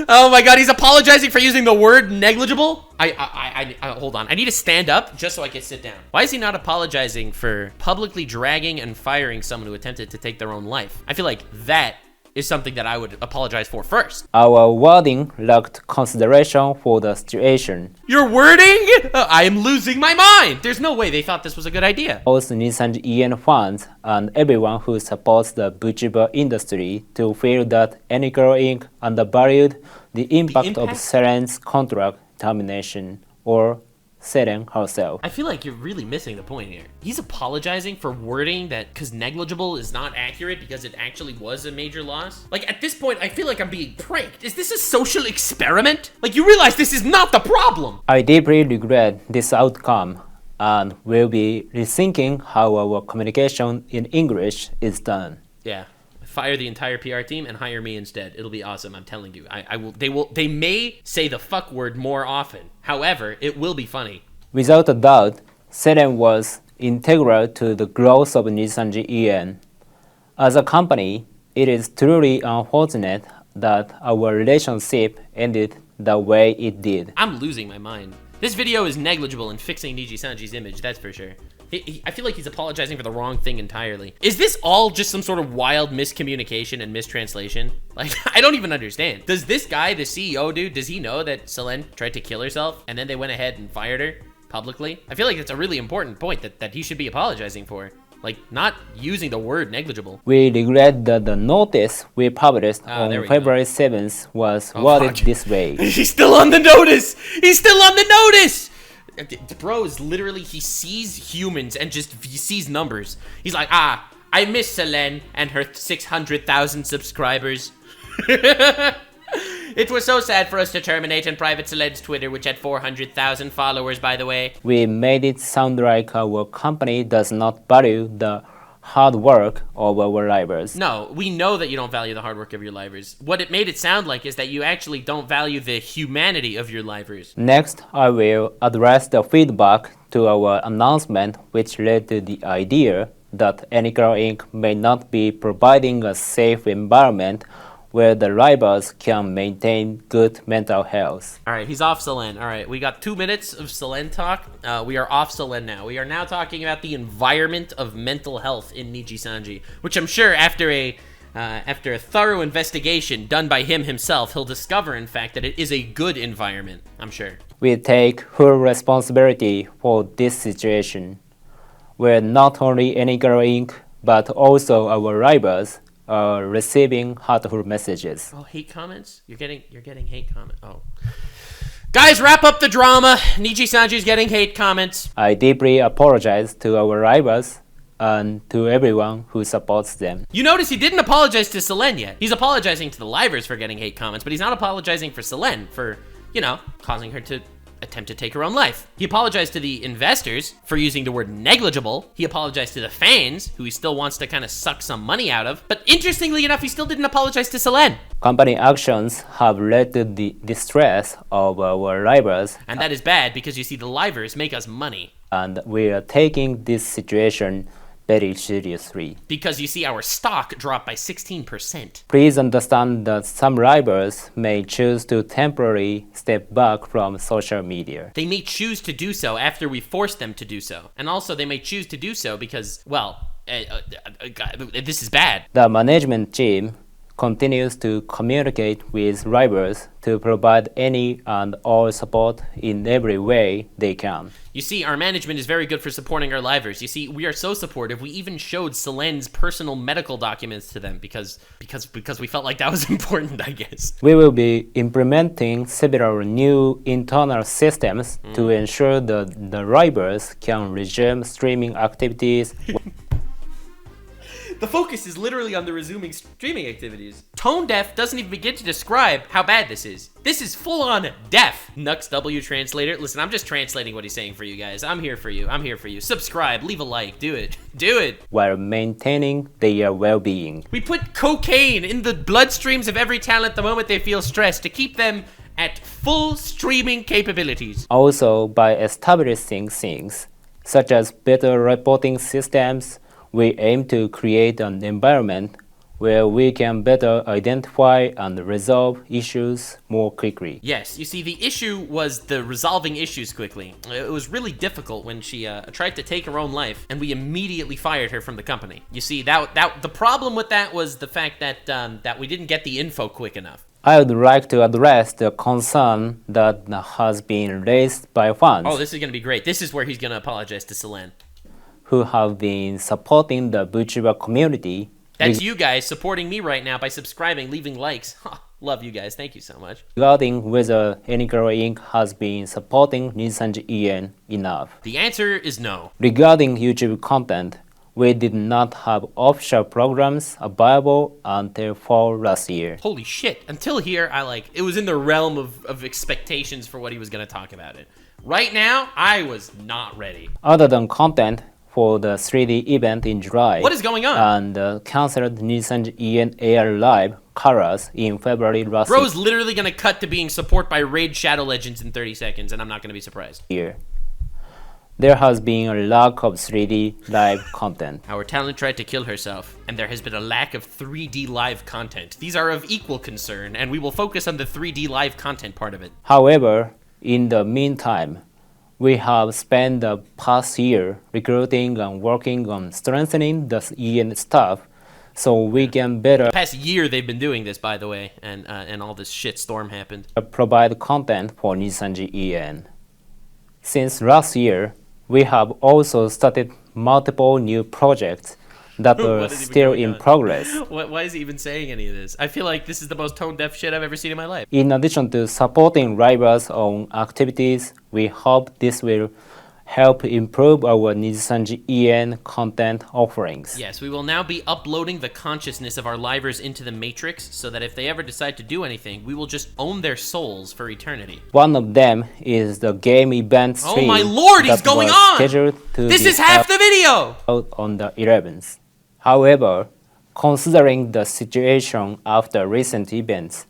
Oh my God, he's apologizing for using the word negligible? I hold on. I need to stand up just so I can sit down. Why is he not apologizing for publicly dragging and firing someone who attempted to take their own life? I feel like that is something that I would apologize for first. Our wording lacked consideration for the situation. Your wording? I am losing my mind. There's no way they thought this was a good idea. Both Nijisanji EN fans and everyone who supports the VTuber industry to feel that Any Color Inc. undervalued the impact of Selen's contract termination or Selen herself. I feel like you're really missing the point here. He's apologizing for wording that because negligible is not accurate because it actually was a major loss. Like at this point, I feel like I'm being pranked. Is this a social experiment? Like you realize this is not the problem. I deeply regret this outcome and will be rethinking how our communication in English is done. Yeah. Fire the entire PR team and hire me instead. It'll be awesome, I'm telling you. They may say the fuck word more often. However, it will be funny. Without a doubt, Selen was integral to the growth of Nijisanji EN. As a company, it is truly unfortunate that our relationship ended the way it did. I'm losing my mind. This video is negligible in fixing Nijisanji's image, that's for sure. I feel like he's apologizing for the wrong thing entirely. Is this all just some sort of wild miscommunication and mistranslation? Like, I don't even understand. Does this guy, the CEO dude, does he know that Selen tried to kill herself and then they went ahead and fired her publicly? I feel like it's a really important point that he should be apologizing for. Like, not using the word negligible. We regret that the notice we published on February 7th was worded this way. He's still on the notice! He's still on the notice! Bro is literally, he sees humans and he sees numbers. He's like, I miss Selen and her 600,000 subscribers. It was so sad for us to terminate and private Selen's Twitter, which had 400,000 followers, by the way. We made it sound like our company does not value the hard work of our livers. No, we know that you don't value the hard work of your livers. What it made it sound like is that you actually don't value the humanity of your livers. Next, I will address the feedback to our announcement, which led to the idea that Anigirl Inc. may not be providing a safe environment where the livers can maintain good mental health. All right, he's off Selen. All right, we got 2 minutes of Selen talk. We are off Selen now. We are now talking about the environment of mental health in Nijisanji, which I'm sure after a thorough investigation done by him himself, he'll discover, in fact, that it is a good environment, I'm sure. We take full responsibility for this situation, where not only Anigirl Inc., but also our livers are receiving hurtful messages. Oh, hate comments? You're getting hate comments. Oh. Guys, wrap up the drama. Nijisanji's getting hate comments. I deeply apologize to our rivals and to everyone who supports them. You notice he didn't apologize to Selen yet. He's apologizing to the livers for getting hate comments, but he's not apologizing for Selen for, causing her to attempt to take her own life. He apologized to the investors for using the word negligible. He apologized to the fans, who he still wants to kind of suck some money out of. But interestingly enough, he still didn't apologize to Selen. Company actions have led to the distress of our livers. And that is bad because you see, the livers make us money. And we are taking this situation very seriously. Because you see, our stock dropped by 16%. Please understand that some livers may choose to temporarily step back from social media. They may choose to do so after we force them to do so. And also they may choose to do so because, this is bad. The management team continues to communicate with livers to provide any and all support in every way they can. You see, our management is very good for supporting our livers. You see, we are so supportive, we even showed Selen's personal medical documents to them because we felt like that was important, I guess. We will be implementing several new internal systems to ensure that the livers can resume streaming activities. The focus is literally on the resuming streaming activities. Tone deaf doesn't even begin to describe how bad this is. This is full-on deaf. Nux W translator. Listen, I'm just translating what he's saying for you guys. I'm here for you. I'm here for you. Subscribe, leave a like, do it. Do it. While maintaining their well-being. We put cocaine in the bloodstreams of every talent the moment they feel stressed to keep them at full streaming capabilities. Also, by establishing things such as better reporting systems, we aim to create an environment where we can better identify and resolve issues more quickly. Yes, you see, the issue was the resolving issues quickly. It was really difficult when she tried to take her own life, and we immediately fired her from the company. You see, the problem with that was the fact that we didn't get the info quick enough. I would like to address the concern that has been raised by fans. Oh, this is going to be great. This is where he's going to apologize to Selen. Who have been supporting the VTuber community. That's you guys supporting me right now by subscribing, leaving likes. Love you guys. Thank you so much. Regarding whether Anigirl Inc. has been supporting Nijisanji enough. The answer is no. Regarding YouTube content, we did not have official programs available until fall last year. Holy shit. Until here, it was in the realm of expectations for what he was going to talk about it. Right now, I was not ready. Other than content, for the 3D event in July. What is going on? And canceled Nijisanji AR Live Colors in February last year. Bro's literally going to cut to being support by Raid Shadow Legends in 30 seconds, and I'm not going to be surprised. Here. There has been a lack of 3D live content. Our talent tried to kill herself, and there has been a lack of 3D live content. These are of equal concern, and we will focus on the 3D live content part of it. However, in the meantime, We have spent the past year recruiting and working on strengthening the EN staff so we can better Past year they've been doing this, by the way, and all this shit storm happened. provide content for Nijisanji EN. Since last year, we have also started multiple new projects that are What is even still going in on? progress. Why is he even saying any of this? I feel like this is the most tone-deaf shit I've ever seen in my life. In addition to supporting rivals on activities, we hope this will help improve our Nijisanji EN content offerings. Yes, we will now be uploading the consciousness of our livers into the Matrix so that if they ever decide to do anything, we will just own their souls for eternity. One of them is the game event Oh stream my lord, he's that going was on! scheduled to This be is half the video! out on the 11th. However, considering the situation after recent events,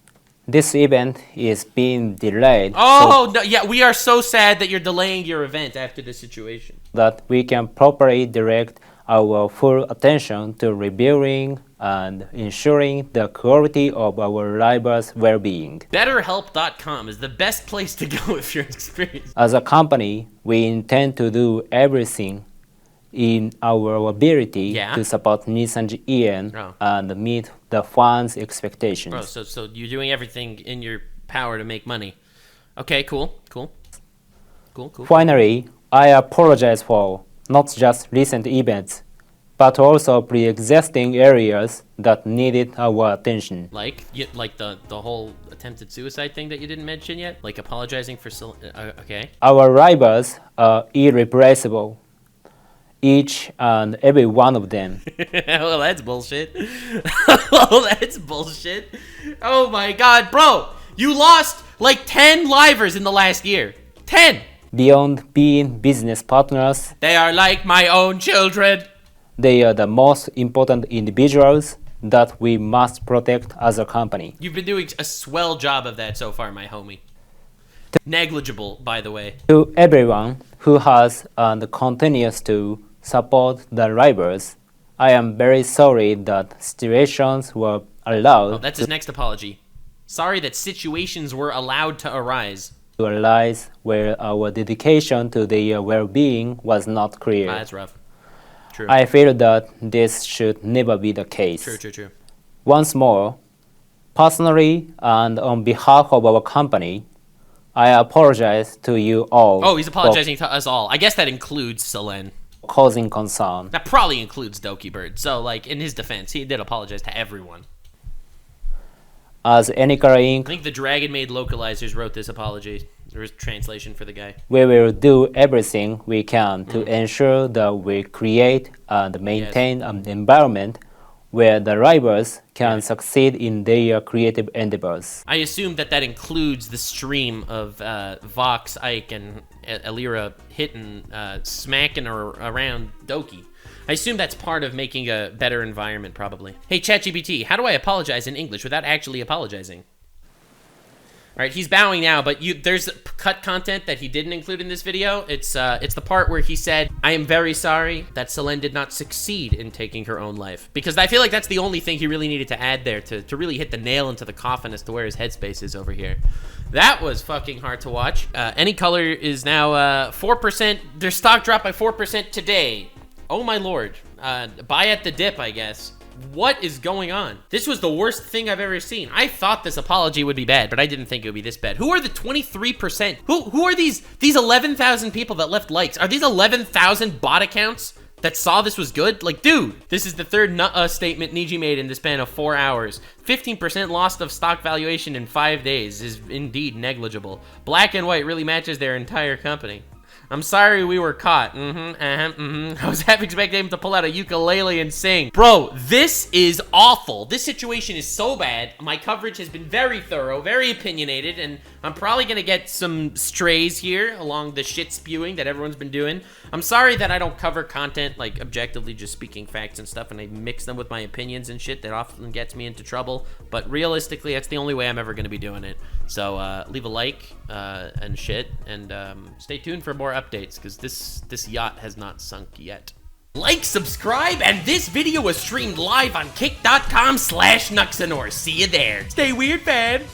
this event is being delayed Oh, no, yeah, we are so sad that you're delaying your event after this situation. so that we can properly direct our full attention to reviewing and ensuring the quality of our livers' well-being. BetterHelp.com is the best place to go if you're experienced. As a company, we intend to do everything in our ability Yeah? to support Nijisanji EN Oh. and meet the fans' expectations. Bro, so you're doing everything in your power to make money. Okay, cool. Finally, I apologize for not just recent events, but also pre-existing areas that needed our attention. Like the whole attempted suicide thing that you didn't mention yet? Like apologizing for... okay. Our rivals are irreplaceable, each and every one of them. Well, that's bullshit. Oh, that's bullshit. Oh my god, bro! You lost like 10 livers in the last year. 10! Beyond being business partners, They are like my own children. they are the most important individuals that we must protect as a company. You've been doing a swell job of that so far, my homie. Negligible, by the way. To everyone who has and continues to support the rivals, I am very sorry that situations were allowed Oh, that's his next apology. Sorry that situations were allowed to arise. to arise where our dedication to their well-being was not clear. That's rough. True. I feel that this should never be the case. True. Once more, personally and on behalf of our company, I apologize to you all Oh, he's apologizing to us all. I guess that includes Selen. for causing concern. That probably includes Doki Bird. So, like, in his defense, he did apologize to everyone. As Enma I Inc., think the Dragon Maid localizers wrote this apology. There was translation for the guy. we will do everything we can to ensure that we create and maintain an environment where the rivals can succeed in their creative endeavors. I assume that includes the stream of Vox, Ike, and Elira hitting, smacking around Doki. I assume that's part of making a better environment, probably. Hey, ChatGPT, how do I apologize in English without actually apologizing? All right, he's bowing now, but there's cut content that he didn't include in this video. It's the part where he said, "I am very sorry that Selen did not succeed in taking her own life." Because I feel like that's the only thing he really needed to add there to really hit the nail into the coffin as to where his headspace is over here. That was fucking hard to watch. Any Color is now 4%. Their stock dropped by 4% today. Oh my lord. Buy at the dip, I guess. What is going on? This was the worst thing I've ever seen. I thought this apology would be bad, but I didn't think it would be this bad. Who are the 23%? Who are these 11,000 people that left likes? Are these 11,000 bot accounts that saw this was good? Like, dude, this is the third statement Niji made in the span of 4 hours. 15% loss of stock valuation in 5 days is indeed negligible. Black and white really matches their entire company. I'm sorry we were caught. I was half expecting him to pull out a ukulele and sing. Bro, this is awful. This situation is so bad. My coverage has been very thorough, very opinionated, and I'm probably gonna get some strays here along the shit spewing that everyone's been doing. I'm sorry that I don't cover content, like, objectively just speaking facts and stuff, and I mix them with my opinions and shit that often gets me into trouble. But realistically, that's the only way I'm ever gonna be doing it. So, leave a like, and shit, and, stay tuned for more updates, because this yacht has not sunk yet. Like, subscribe, and this video was streamed live on kick.com/Nuxanor. See you there. Stay weird, fam.